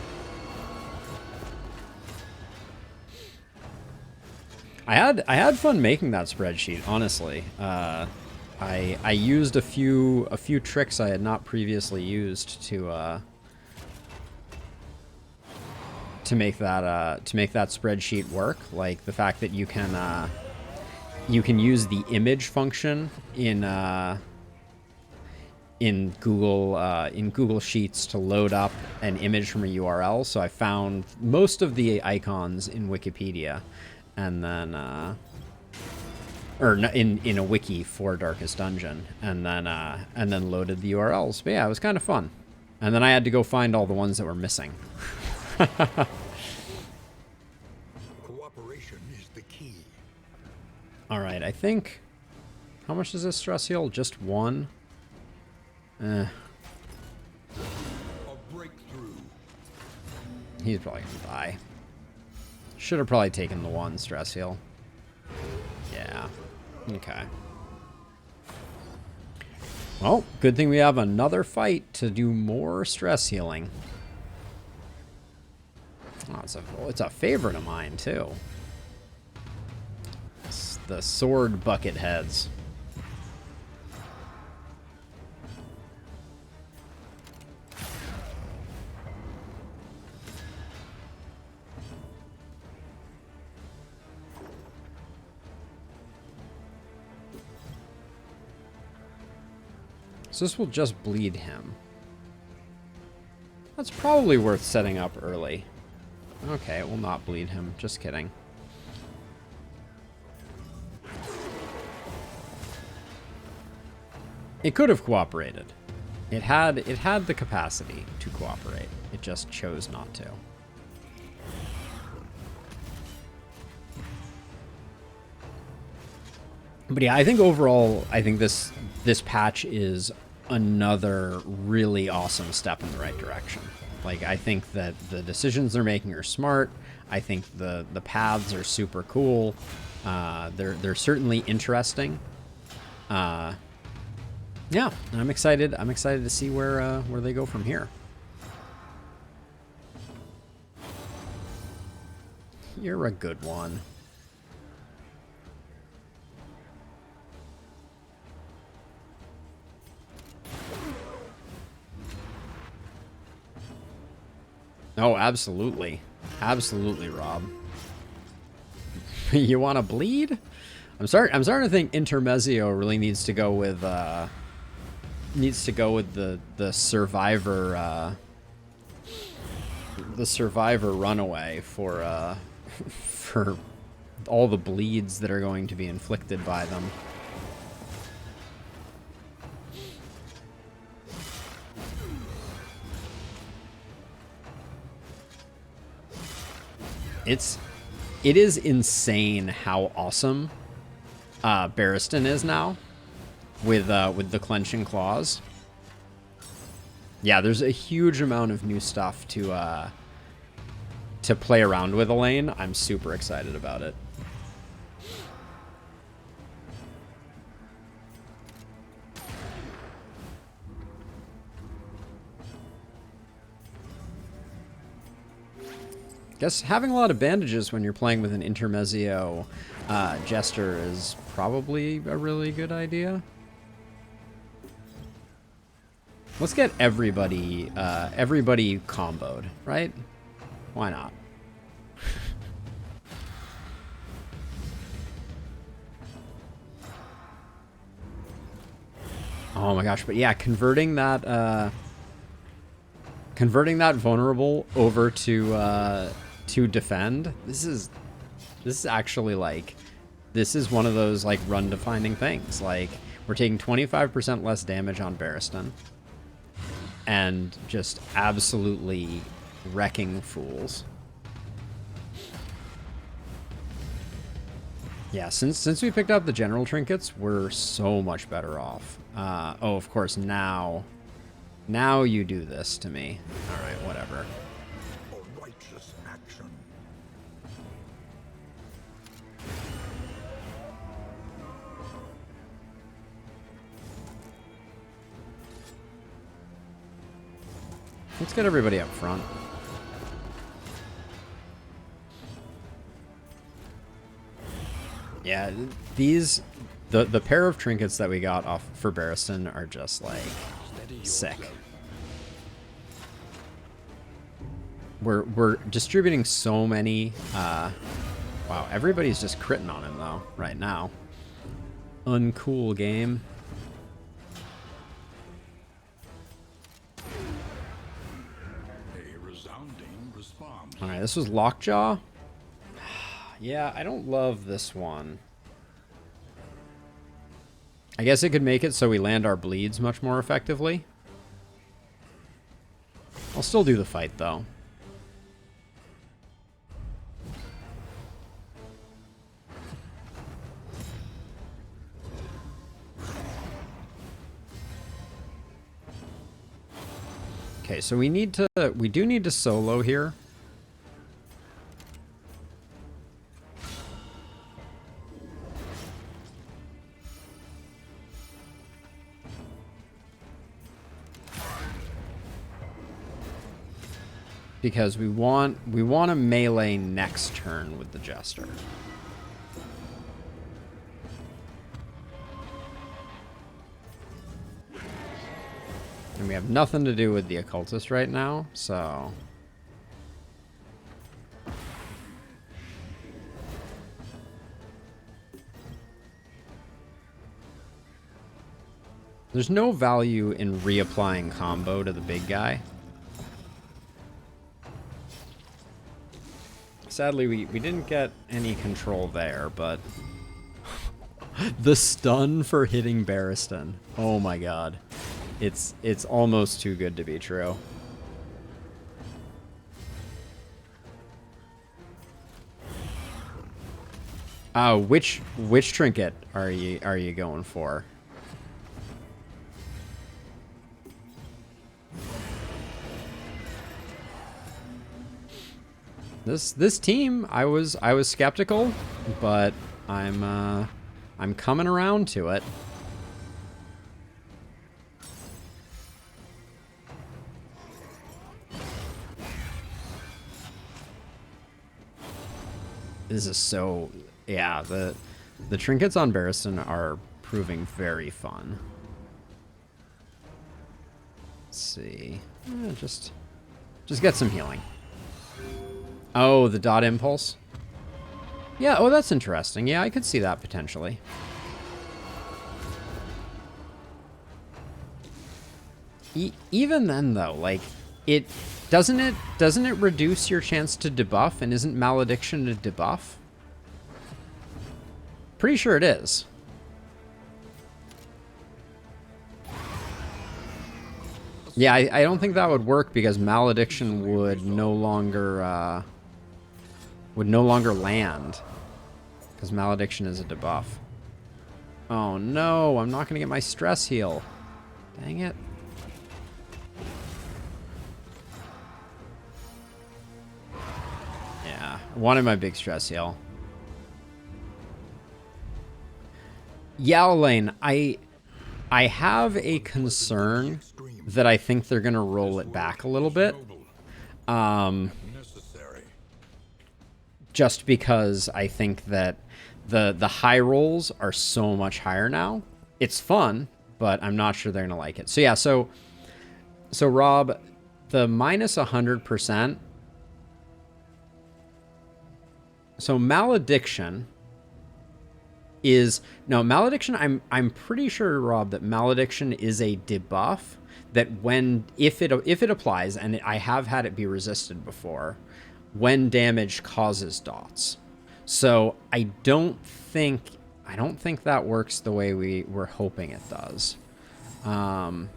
I had fun making that spreadsheet, honestly. I used a few tricks I had not previously used to make that spreadsheet work, like the fact that you can use the image function in Google Sheets to load up an image from a URL. So I found most of the icons in Wikipedia, and then or in a wiki for Darkest Dungeon, and then loaded the URLs. But yeah, it was kind of fun. And then I had to go find all the ones that were missing. Cooperation is the key. All right, I think. How much does this stress heal? Just one. A breakthrough. He's probably gonna die. Should have probably taken the one stress heal. Yeah. Okay. Well, good thing we have another fight to do more stress healing. Oh, it's a favorite of mine too. It's the sword bucket heads. So this will just bleed him. That's probably worth setting up early. Okay, it will not bleed him. Just kidding. It could have cooperated. It had the capacity to cooperate. It just chose not to. But yeah, I think overall, I think this patch is another really awesome step in the right direction. Like, I think that the decisions they're making are smart. I think the paths are super cool. They're certainly interesting. Yeah, I'm excited. I'm excited to see where they go from here. You're a good one. Oh, absolutely. Absolutely, Rob. You want to bleed? I'm starting to think Intermezzo really needs to go with the survivor runaway for for all the bleeds that are going to be inflicted by them. It is insane how awesome Barristan is now with the clenching claws. Yeah, there's a huge amount of new stuff to play around with, Elaine. I'm super excited about it. Guess having a lot of bandages when you're playing with an Intermezzo Jester is probably a really good idea. Let's get everybody comboed, right? Why not? Oh my gosh, but yeah, converting that Converting that vulnerable over to defend. This is actually like, this is one of those like run defining things. Like, we're taking 25% less damage on Barristan and just absolutely wrecking fools. Yeah, since we picked up the general trinkets, we're so much better off. Oh, of course, now you do this to me. All right, whatever. A righteous action. Let's get everybody up front. Yeah, the pair of trinkets that we got off for Barristan are just like sick. We're distributing so many. Wow, everybody's just critting on him though right now. Uncool game. A resounding response. All right, this was Lockjaw. Yeah, I don't love this one. I guess it could make it so we land our bleeds much more effectively. I'll still do the fight, though. Okay, so we do need to solo here. Because we want to melee next turn with the Jester. And we have nothing to do with the Occultist right now, so... There's no value in reapplying combo to the big guy. Sadly, we didn't get any control there, but... The stun for hitting Barristan. Oh my god. It's almost too good to be true. Which trinket are you going for? This team, I was skeptical, but I'm coming around to it. This is so, yeah, the trinkets on Barristan are proving very fun. Let's see. Just get some healing. Oh, the dot impulse? Yeah, oh, that's interesting. Yeah, I could see that potentially. Even then, though, like, doesn't it reduce your chance to debuff, and isn't malediction a debuff? Pretty sure it is. Yeah, I don't think that would work because malediction would no longer land because malediction is a debuff. Oh no, I'm not gonna get my stress heal. Dang it. Yeah, I wanted my big stress heal. Yowlane, I have a concern that I think they're gonna roll it back a little bit. Just because I think that the high rolls are so much higher now. It's fun, but I'm not sure they're gonna like it. So yeah, so Rob, the minus 100%. So malediction is no malediction. I'm pretty sure, Rob, that malediction is a debuff that if it applies, and I have had it be resisted before, when damage causes dots. So I don't think that works the way we're hoping it does. That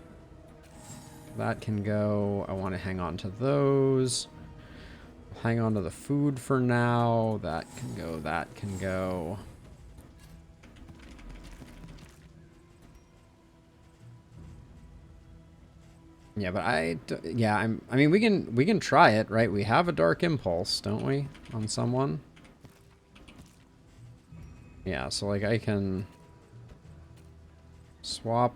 can go. I want to hang on to those. Hang on to the food for now. That can go. That can go. Yeah, but I mean, we can try it, right? We have a dark impulse, don't we, on someone? Yeah, so like I can swap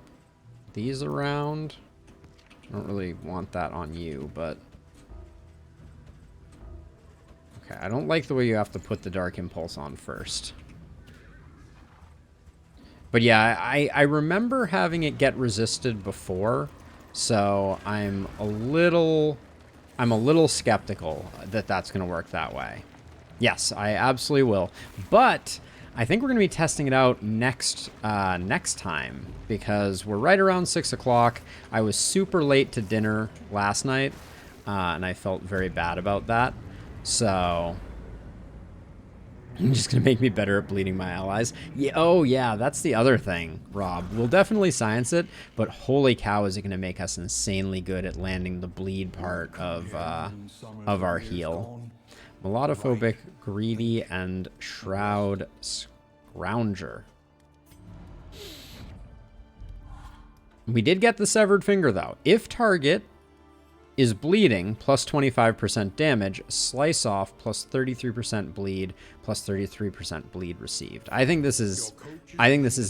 these around. I don't really want that on you, but okay, I don't like the way you have to put the dark impulse on first. But yeah, I remember having it get resisted before, so I'm a little skeptical that that's going to work that way. Yes, I absolutely will. But I think we're going to be testing it out next time, because we're right around 6 o'clock. I was super late to dinner last night, and I felt very bad about that. So you're just going to make me better at bleeding my allies. Yeah, oh, yeah, that's the other thing, Rob. We'll definitely science it, but holy cow, is it going to make us insanely good at landing the bleed part of our heal. Melodophobic, Greedy, and Shroud Scrounger. We did get the Severed Finger, though. If target is bleeding, plus 25% damage, slice off, plus 33% bleed, plus 33% bleed received. I think this is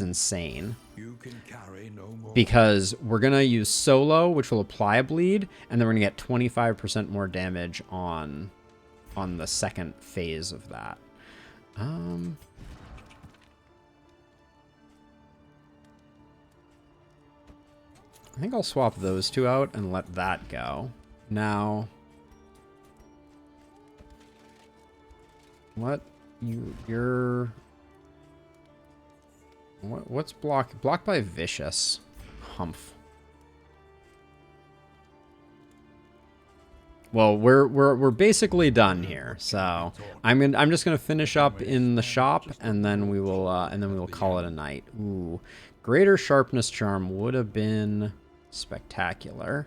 insane. Because we're going to use Solo, which will apply a bleed, and then we're going to get 25% more damage on the second phase of that. I think I'll swap those two out and let that go. Now, what's blocked by Vicious? Humph. Well, we're basically done here, so I'm just gonna finish up in the shop, and then we will call it a night. Ooh, Greater Sharpness Charm would have been spectacular.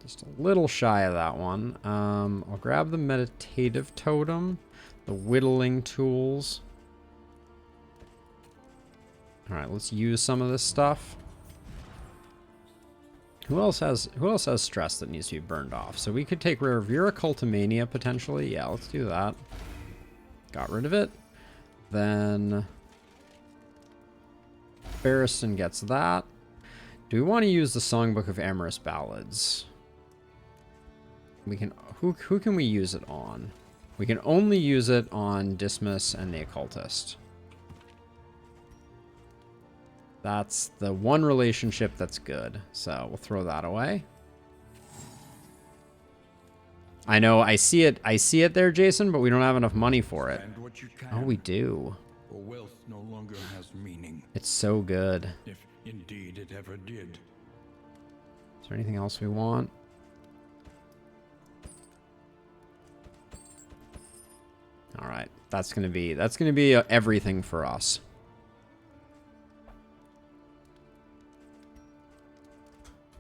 Just a little shy of that one. I'll grab the Meditative Totem, the Whittling Tools. All right, let's use some of this stuff. Who else has stress that needs to be burned off? So we could take Revere Cultomania potentially. Yeah, let's do that. Got rid of it. Then Barristan gets that. Do we want to use the Songbook of Amorous Ballads? We can. Who can we use it on? We can only use it on Dismas and the Occultist. That's the one relationship that's good. So we'll throw that away. I know, I see it there, Jason, but we don't have enough money for it. Oh, we do. For wealth no longer has meaning. It's so good. If indeed it ever did. Is there anything else we want? All right, that's gonna be everything for us.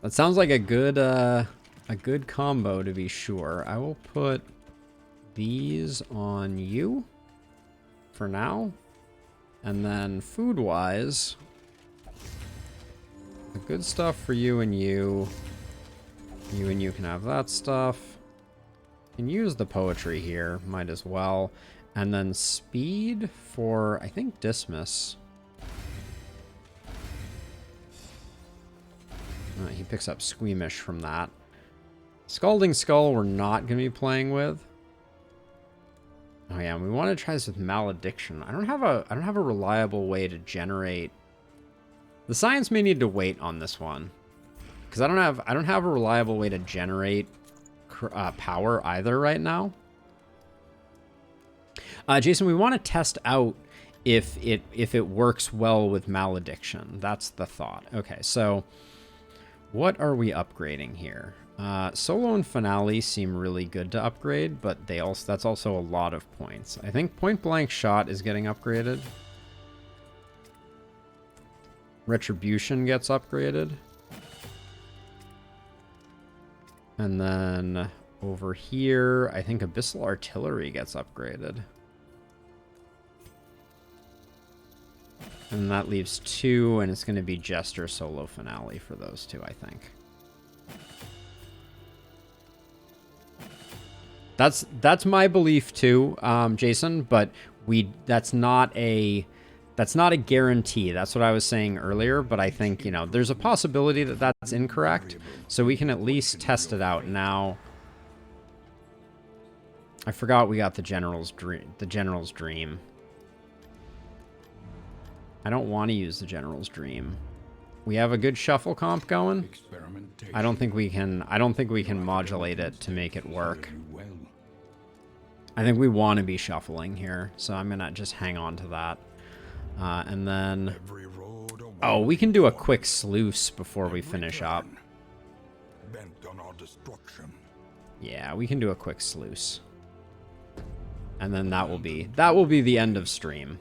That sounds like a good combo, to be sure. I will put these on you for now, and then food-wise, the good stuff for you and you. You and you can have that stuff. You can use the poetry here, might as well, and then speed for, I think, Dismas. He picks up Squeamish from that. Scalding Skull we're not going to be playing with. Oh yeah, we want to try this with Malediction. I don't have a reliable way to generate. The science may need to wait on this one, because I don't have a reliable way to generate power either right now. Jason, we want to test out if it works well with malediction. That's the thought. Okay, so what are we upgrading here? Solo and Finale seem really good to upgrade, but that's also a lot of points. I think Point Blank Shot is getting upgraded. Retribution gets upgraded. And then over here, I think Abyssal Artillery gets upgraded. And that leaves 2, and it's going to be Jester Solo Finale for those 2, I think. That's my belief too, Jason, but that's not a guarantee. That's what I was saying earlier, but I think, you know, there's a possibility that that's incorrect, so we can at least test it out. Now, I forgot we got the General's Dream. I don't want to use the General's Dream. We have a good shuffle comp going. I don't think we can modulate it to make it work. I think we want to be shuffling here, so I'm gonna just hang on to that. And then, oh, we can do a quick sluice before we finish up. Yeah, we can do a quick sluice. And then that will be the end of stream.